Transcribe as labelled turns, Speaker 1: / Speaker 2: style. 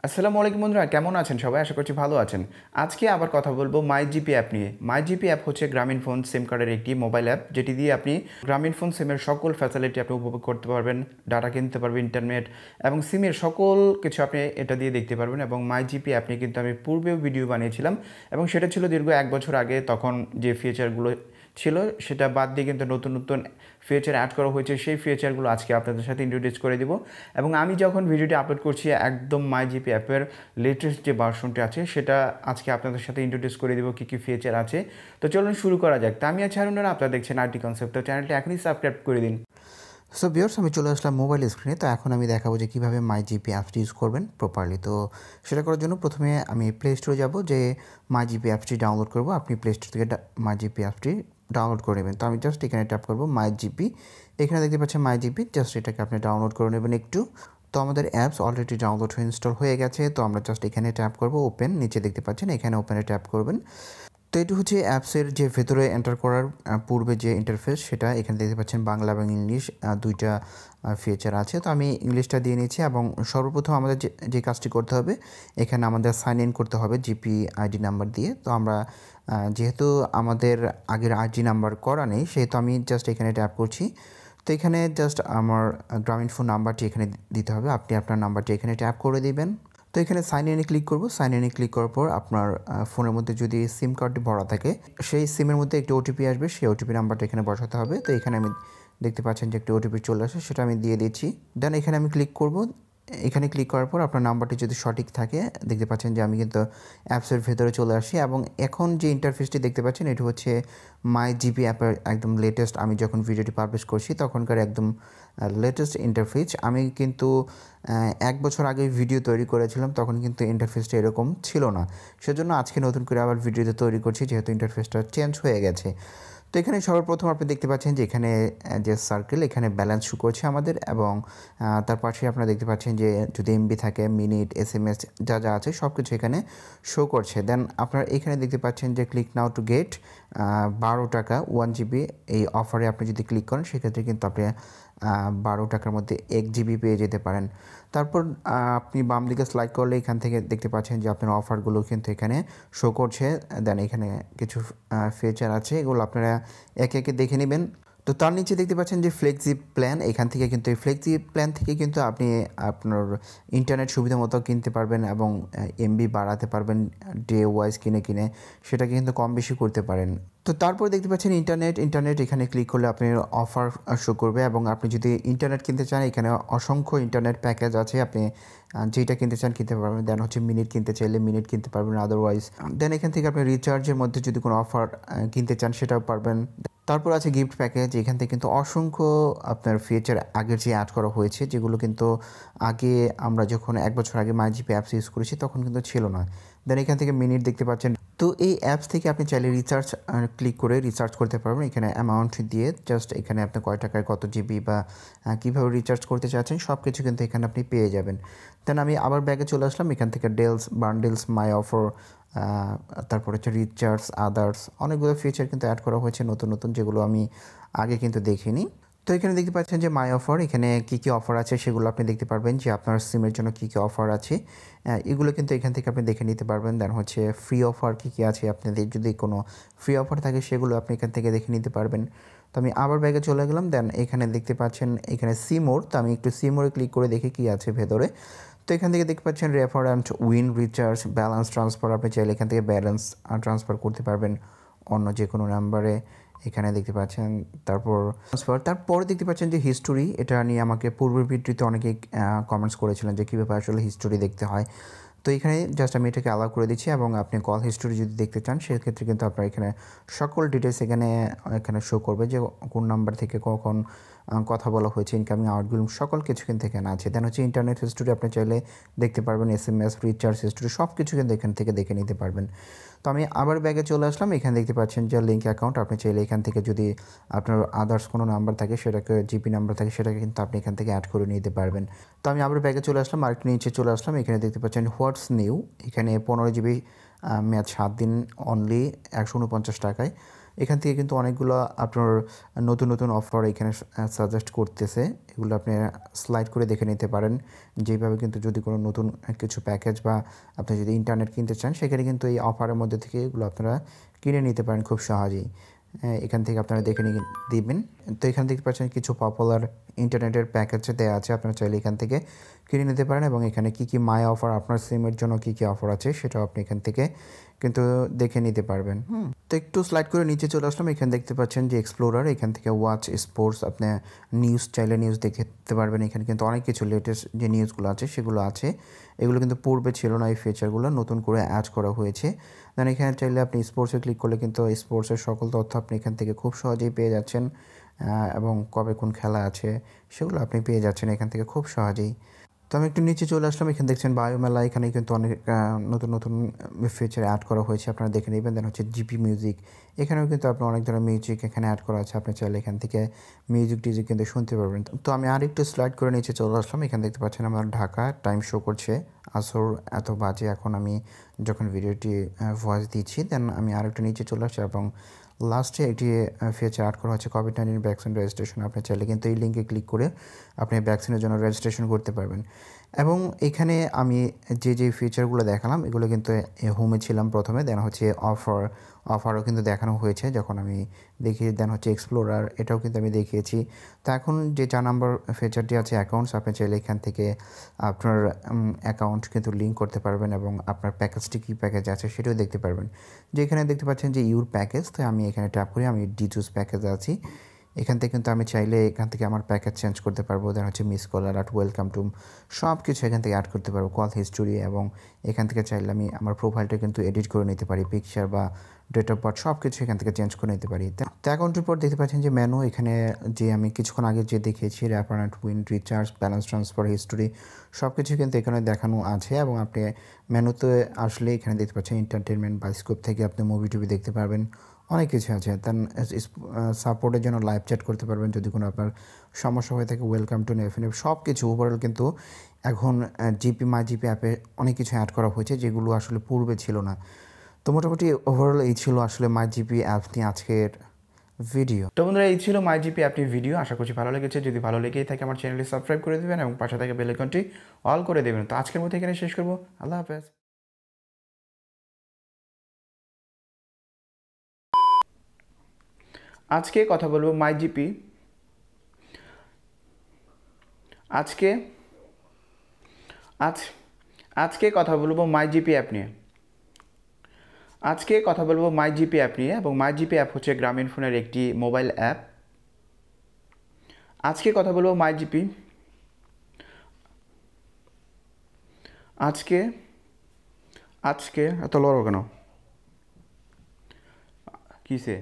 Speaker 1: আসসালামু আলাইকুম বন্ধুরা, কেমন আছেন সবাই? আশা করছি ভালো আছেন। আজকে আবার কথা বলব মাইজিপি অ্যাপ নিয়ে। মাইজিপি অ্যাপ হচ্ছে গ্রামীণ ফোন সিম কার্ডের একটি মোবাইল অ্যাপ, যেটি দিয়ে আপনি গ্রামীণ ফোন সিমের সকল ফ্যাসিলিটি আপনি উপভোগ করতে পারবেন। ডাটা কিনতে পারবেন, ইন্টারনেট এবং সিমের সকল কিছু আপনি এটা দিয়ে দেখতে পারবেন। এবং মাইজিপি অ্যাপ নিয়ে কিন্তু আমি পূর্বেও ভিডিও বানিয়েছিলাম এবং সেটা ছিল দীর্ঘ ১ বছর আগে। তখন যে ফিচারগুলো ছিল সেটা বাদ দিয়ে কিন্তু নতুন নতুন ফিচার অ্যাড করা হয়েছে। সেই ফিচারগুলো আজকে আপনাদের সাথে ইন্ট্রোডিউস করে দিব। এবং আমি যখন ভিডিওটি আপলোড করছি, একদম মাইজিপি অ্যাপের লেটেস্ট যে ভার্সনটি আছে সেটা আজকে আপনাদের সাথে ইন্ট্রোডিউস করে দিব, কী কী ফিচার আছে। তো চলুন শুরু করা যাক। তা আমি আছি হারুন, আপনারা দেখছেন আরটি কনসেপ্ট। তো চ্যানেলটি এখনই সাবস্ক্রাইব করে দিন।
Speaker 2: সো ভিউয়ার্স, আমি চলে আসলাম মোবাইল স্ক্রিনে। তো এখন আমি দেখাবো যে কীভাবে মাইজিপি অ্যাপসটি ইউজ করবেন প্রপারলি। তো সেটা করার জন্য প্রথমে আমি প্লে স্টোরে যাব, যে মাইজিপি অ্যাপসটি ডাউনলোড করব। আপনি প্লে স্টোর থেকে মাইজিপি অ্যাপসটি ডাউনলোড করে নেবেন। তো আমি জাস্ট এখানে ট্যাপ করব মাইজিপি। এখানে দেখতে পাচ্ছেন মাইজিপি, জাস্ট এটাকে আপনি ডাউনলোড করে নেবেন একটু। তো আমাদের অ্যাপস অলরেডি ডাউনলোড হয়ে ইনস্টল হয়ে গেছে। তো আমরা জাস্ট এখানে ট্যাপ করব ওপেন। নিচে দেখতে পাচ্ছেন এখানে ওপেনে ট্যাপ করবেন। তো এটি হচ্ছে অ্যাপসের যে ভেতরে এন্টার করার পূর্বে যে ইন্টারফেস, সেটা এখানে দেখতে পাচ্ছেন বাংলা এবং ইংলিশ দুইটা ফিচার আছে। তো আমি ইংলিশটা দিয়ে নিচ্ছি এবং সর্বপ্রথম আমাদের যে কাজটি করতে হবে, এখানে আমাদের সাইন ইন করতে হবে জিপি আইডি নাম্বার দিয়ে। তো আমরা যেহেতু আমাদের আগের আইডি নাম্বার করা নেই, সেহেতু আমি জাস্ট এখানে ট্যাপ করছি। তো এখানে জাস্ট আমার গ্রামীণ ফোন নাম্বারটি এখানে দিতে হবে। আপনি আপনার নাম্বারটি এখানে ট্যাপ করে দিবেন। তো এখানে সাইন ইনে ক্লিক করব। সাইন ইনে ক্লিক করার পর আপনার ফোনের মধ্যে যদি সিম কার্ডটি ভরা থাকে, সেই সিমের মধ্যে একটি ওটিপি আসবে। সেই ওটিপি নাম্বারটা এখানে বসাতে হবে। তো এখানে আমি দেখতে পাচ্ছেন যে একটি ওটিপি চলে আসে, সেটা আমি দিয়ে দিচ্ছি। দেন এখানে আমি ক্লিক করব। এখানে ক্লিক করার পর আপনার নাম্বারটি যদি সঠিক থাকে, দেখতে পাচ্ছেন যে আমি কিন্তু অ্যাপসের ভেতরে চলে আসি। এবং এখন যে ইন্টারফেসটি দেখতে পাচ্ছেন, এটি হচ্ছে মাই জিপি অ্যাপের একদম লেটেস্ট। আমি যখন ভিডিওটি পাবলিশ করছি তখনকার একদম লেটেস্ট ইন্টারফেস। আমি কিন্তু ১ বছর আগে ভিডিও তৈরি করেছিলাম, তখন কিন্তু ইন্টারফেসটা এরকম ছিল না। সেজন্য আজকে নতুন করে আবার ভিডিওতে তৈরি করছি, যেহেতু ইন্টারফেসটা চেঞ্জ হয়ে গেছে। তো এখানে সর্বপ্রথম আপনি দেখতে পাচ্ছেন যে এখানে যে সার্কেল, এখানে ব্যালেন্স শো করছে আমাদের। এবং তার পাশে আপনারা দেখতে পাচ্ছেন যে যদি এমবি থাকে, মিনিট, এসএমএস যা যা আছে সব কিছু এখানে শো করছে। দেন আপনারা এখানে দেখতে পাচ্ছেন যে ক্লিক নাও টু গেট ১২ টাকা 1 জিবি। এই অফারে আপনি যদি ক্লিক করেন, সেক্ষেত্রে কিন্তু আপনি ১২ টাকার মধ্যে ১ জিবি পেয়ে যেতে পারেন। তারপর আপনি বাম দিকে স্লাইড করলে এখান থেকে দেখতে পাচ্ছেন যে আপনার অফারগুলো কিন্তু এখানে শো করছে। দেন এখানে কিছু ফিচার আছে, এগুলো আপনারা একে একে দেখে নেবেন। তো তার নিচে দেখতে পাচ্ছেন যে ফ্লেক্সি প্ল্যান। এখান থেকে কিন্তু এই ফ্লেক্সি প্ল্যান থেকে কিন্তু আপনি আপনার ইন্টারনেট সুবিধা মতো কিনতে পারবেন এবং এমবি বাড়াতে পারবেন ডে ওয়াইজ কিনে সেটাকে কিন্তু কম বেশি করতে পারেন। তো তারপর দেখতে পাচ্ছেন ইন্টারনেট এখানে ক্লিক করলে আপনার অফার শো করবে। এবং আপনি যদি ইন্টারনেট কিনতে চান, এখানে অসংখ্য ইন্টারনেট প্যাকেজ আছে। আপনি যেটা কিনতে চান কিনতে পারবেন। দেন হচ্ছে মিনিট কিনতে চাইলে মিনিট কিনতে পারবেন, আদারওয়াইজ দেন এখান থেকে আপনি রিচার্জের মধ্যে যদি কোনো অফার কিনতে চান সেটাও পারবেন। তারপর আছে গিফট প্যাকেজ। এখান থেকে কিন্তু অসংখ্য আপনার ফিচার আগের যে অ্যাড করা হয়েছে, যেগুলো কিন্তু আগে আমরা যখন ১ বছর আগে মাইজিপি অ্যাপস ইউজ করেছি তখন কিন্তু ছিল না। দেন এখান থেকে মিনিট দেখতে পাচ্ছেন। তো এই অ্যাপস থেকে আপনি চাইলে রিচার্জ ক্লিক করে রিচার্জ করতে পারবেন। এখানে অ্যামাউন্ট দিয়ে জাস্ট এখানে আপনি কয় টাকায় কত জিবি বা কীভাবে রিচার্জ করতে চাচ্ছেন সব কিছু কিন্তু এখানে আপনি পেয়ে যাবেন। দেন আমি আবার ব্যাগে চলে আসলাম। এখান থেকে ডেলস, বান্ডেলস, মাই অফার, তারপর হচ্ছে রিচার্জ, আদার্স, অনেকগুলো ফিচার কিন্তু অ্যাড করা হয়েছে নতুন, যেগুলো আমি আগে কিন্তু দেখিনি। তো এখানে দেখতে পাচ্ছেন যে মাই অফার, এখানে কী অফার আছে সেগুলো আপনি দেখতে পারবেন, যে আপনার সিমের জন্য কী অফার আছে এগুলো কিন্তু এখান থেকে আপনি দেখে নিতে পারবেন। দেন হচ্ছে ফ্রি অফার কী আছে, আপনাদের যদি কোনো ফ্রি অফার থাকে সেগুলো আপনি এখান থেকে দেখে নিতে পারবেন। তো আমি আবার ব্যাগে চলে গেলাম। দেন এখানে দেখতে পাচ্ছেন এখানে সিমোর। তো আমি একটু সিমোরে ক্লিক করে দেখি কী আছে ভেতরে। তো এখান থেকে দেখতে পাচ্ছেন refer and win, recharge, balance transfer. আপনি চাইলে এখান থেকে ব্যালেন্স ট্রান্সফার করতে পারবেন অন্য যে কোনো নাম্বারে। এখানে দেখতে পাচ্ছেন তারপর ট্রান্সফার। তারপরে দেখতে পাচ্ছেন যে হিস্টোরি। এটা নিয়ে আমাকে পূর্বের ভিডিওতে অনেকেই কমেন্টস করেছিলেন যে কীভাবে আসলে হিস্টোরি দেখতে হয়। তো এখানে জাস্ট আমি এটাকে অ্যালাউ করে দিচ্ছি। এবং আপনি কল হিস্টোরি যদি দেখতে চান, সেক্ষেত্রে কিন্তু আপনার এখানে সকল ডিটেলস এখানে শো করবে, যে কোন নাম্বার থেকে কখন কথা বলা হয়েছে, ইনকামিং, আউটগোয়িং সকল কিছু কিন্তু এখানে আছে। দেন হচ্ছে ইন্টারনেট হিস্টোরি আপনি চাইলে দেখতে পারবেন, এসএমএস, রিচার্জ হিস্টোরি সব কিছু কিন্তু এখান থেকে দেখে নিতে পারবেন। তো আমি আবার ব্যাগে চলে আসলাম। এখানে দেখতে পাচ্ছেন যে লিঙ্ক অ্যাকাউন্ট। আপনি চাইলে এখান থেকে যদি আপনার আদার্স কোনো নাম্বার থাকে, সেটাকে জিপি নাম্বার থাকে, সেটাকে কিন্তু আপনি এখান থেকে অ্যাড করে নিতে পারবেন। তো আমি আবার ব্যাগে চলে আসলাম, আরেকটু নিচে চলে আসলাম। এখানে দেখতে পাচ্ছেন হোয়াটস নিউ। এখানে 15 জিবি মেয়াদ 7 দিন অনলি 149 টাকায়। এখান থেকে কিন্তু অনেকগুলো আপনার নতুন নতুন অফার এখানে সাজেস্ট করতেছে, এগুলো আপনি স্লাইড করে দেখে নিতে পারেন। যেভাবে কিন্তু যদি কোনো নতুন কিছু প্যাকেজ বা আপনি যদি ইন্টারনেট কিনতে চান, সেখানে কিন্তু এই অফারের মধ্যে থেকে এগুলো আপনারা কিনে নিতে পারেন খুব সহজেই। এখান থেকে আপনারা দেখে দিবেন। তো এখানে দেখতে পাচ্ছেন কিছু পপুলার ইন্টারনেটের প্যাকেজ দেওয়া আছে, আপনারা চাইলে এখান থেকে কিনে নিতে পারেন এবং এখানে কী কী মাই অফার, আপনার সিমের জন্য কী কী অফার আছে সেটাও আপনি এখান থেকে কিন্তু দেখে নিতে পারবেন। তো একটু স্লাইড করে নিচে চলে আসলাম, এখানে দেখতে পাচ্ছেন যে এক্সপ্লোরার, এখান থেকে ওয়াচ স্পোর্টস, আপনি নিউজ চাইলে নিউজ দেখতে পারবেন। এখানে কিন্তু অনেক কিছু লেটেস্ট যে নিউজগুলো আছে সেগুলো আছে, এগুলো কিন্তু পূর্বে ছিল না, এই ফিচারগুলো নতুন করে অ্যাড করা হয়েছে। দেন এখানে চাইলে আপনি স্পোর্টসে ক্লিক করলে কিন্তু স্পোর্টসের সকল তথ্য আপনি এখান থেকে খুব সহজেই পেয়ে যাচ্ছেন, এবং কবে কোন খেলা আছে সেগুলো আপনি পেয়ে যাচ্ছেন এখান থেকে খুব সহজেই। তো আমি একটু নিচে চলে আসলাম, এখানে দেখছেন বায়োমেলা, এখানে কিন্তু অনেক নতুন নতুন ফিচার অ্যাড করা হয়েছে, আপনারা দেখে নেবেন। দেন হচ্ছে জিপি মিউজিক, এখানেও কিন্তু আপনার অনেক ধরনের মিউজিক এখানে অ্যাড করা আছে, আপনি চাইলে এখান থেকে মিউজিক টিউজিক কিন্তু শুনতে পারবেন। তো আমি আরেকটু স্লাইড করে নিচে চলে আসলাম, এখানে দেখতে পাচ্ছেন আমার ঢাকা টাইম শো করছে আসর এত বাজে এখন আমি যখন ভিডিওটি ভয়েস দিচ্ছি। দেন আমি আরেকটু নিচে চলে আসছি এবং লাস্টে একটি ফিচার অ্যাড করা হচ্ছে কোভিড-19 ভ্যাকসিন রেজিস্ট্রেশন, আপনি চাইলে কিন্তু এই লিঙ্কে ক্লিক করে আপনি ভ্যাকসিনের জন্য রেজিস্ট্রেশন করতে পারবেন। এবং এখানে আমি যে ফিচারগুলো দেখালাম এগুলো কিন্তু হোমে ছিলাম প্রথমে, দেন হচ্ছে অফারও কিন্তু দেখানো হয়েছে যখন আমি দেখি। দেন হচ্ছে এক্সপ্লোরার, এটাও কিন্তু আমি দেখিয়েছি। তো এখন যে 4 নম্বর ফিচারটি আছে অ্যাকাউন্টস, আপনি চাইলে এখান থেকে আপনার অ্যাকাউন্ট কিন্তু লিঙ্ক করতে পারবেন এবং আপনার প্যাকেজটি কী প্যাকেজ আছে সেটাও দেখতে পারবেন। যে এখানে দেখতে পাচ্ছেন যে ইউর প্যাকেজ, তো আমি এখানে ট্যাপ করি, আমি ডিচুজ প্যাকেজে আছি। এখান থেকে কিন্তু আমি চাইলে এখান থেকে আমার প্যাকেজ চেঞ্জ করতে পারবো। দেন হচ্ছে miss call, alert, welcome to, সব কিছু এখান থেকে অ্যাড করতে পারবো, কল হিস্টোরি, এবং এখান থেকে চাইলে আমি আমার প্রোফাইলটা কিন্তু এডিট করে নিতে পারি, পিকচার বা ডেট অফ বার্থ সব কিছু এখান থেকে চেঞ্জ করে নিতে পারি। তো অ্যাকাউন্টের পর দেখতে পাচ্ছেন যে মেনু, এখানে যে আমি কিছুক্ষণ আগে যে দেখিয়েছি wrapper and win, recharge, balance transfer, history সব কিছু কিন্তু এখানে দেখানো আছে। এবং আপনি মেনুতে আসলে এখানে দেখতে পাচ্ছেন এন্টারটেনমেন্ট, বায়োস্কোপ থেকে আপনি মুভি টুভি দেখতে পারবেন, অনেক কিছু আছে। দেন সাপোর্টের জন্য লাইভ চ্যাট করতে পারবেন যদি কোনো আপনার সমস্যা হয়ে থাকে, ওয়েলকাম টু নেফিনেফ, সব কিছু ওভারঅল কিন্তু এখন মাই জিপি অ্যাপে অনেক কিছু অ্যাড করা হয়েছে যেগুলো আসলে পূর্বে ছিল না। তো মোটামুটি ওভারঅল এই ছিল আসলে মাই জিপি অ্যাপ নিয়ে আজকের ভিডিও।
Speaker 1: তো বন্ধুরা, এই ছিল মাই জিপি অ্যাপটির ভিডিও। আশা করছি ভালো লেগেছে। যদি ভালো লেগেই থাকে আমার চ্যানেলটি সাবস্ক্রাইব করে দেবেন এবং পাশে থাকা বেল আইকনটি অল করে দেবেন। তো আজকের মতো এখানে শেষ করবো। আল্লাহ হাফেজ। আজকে কথা বলবো মাই জিপি আজকে আজ আজকে কথা বলবো মাই জিপি অ্যাপ নিয়ে। আজকে কথা বলবো মাই জিপি অ্যাপ নিয়ে, এবং মাই জিপি অ্যাপ হচ্ছে গ্রামীণ ফোনের একটি মোবাইল অ্যাপ। আজকে কথা বলবো মাই জিপি আজকে আজকে এত লড়ো কেন কিসে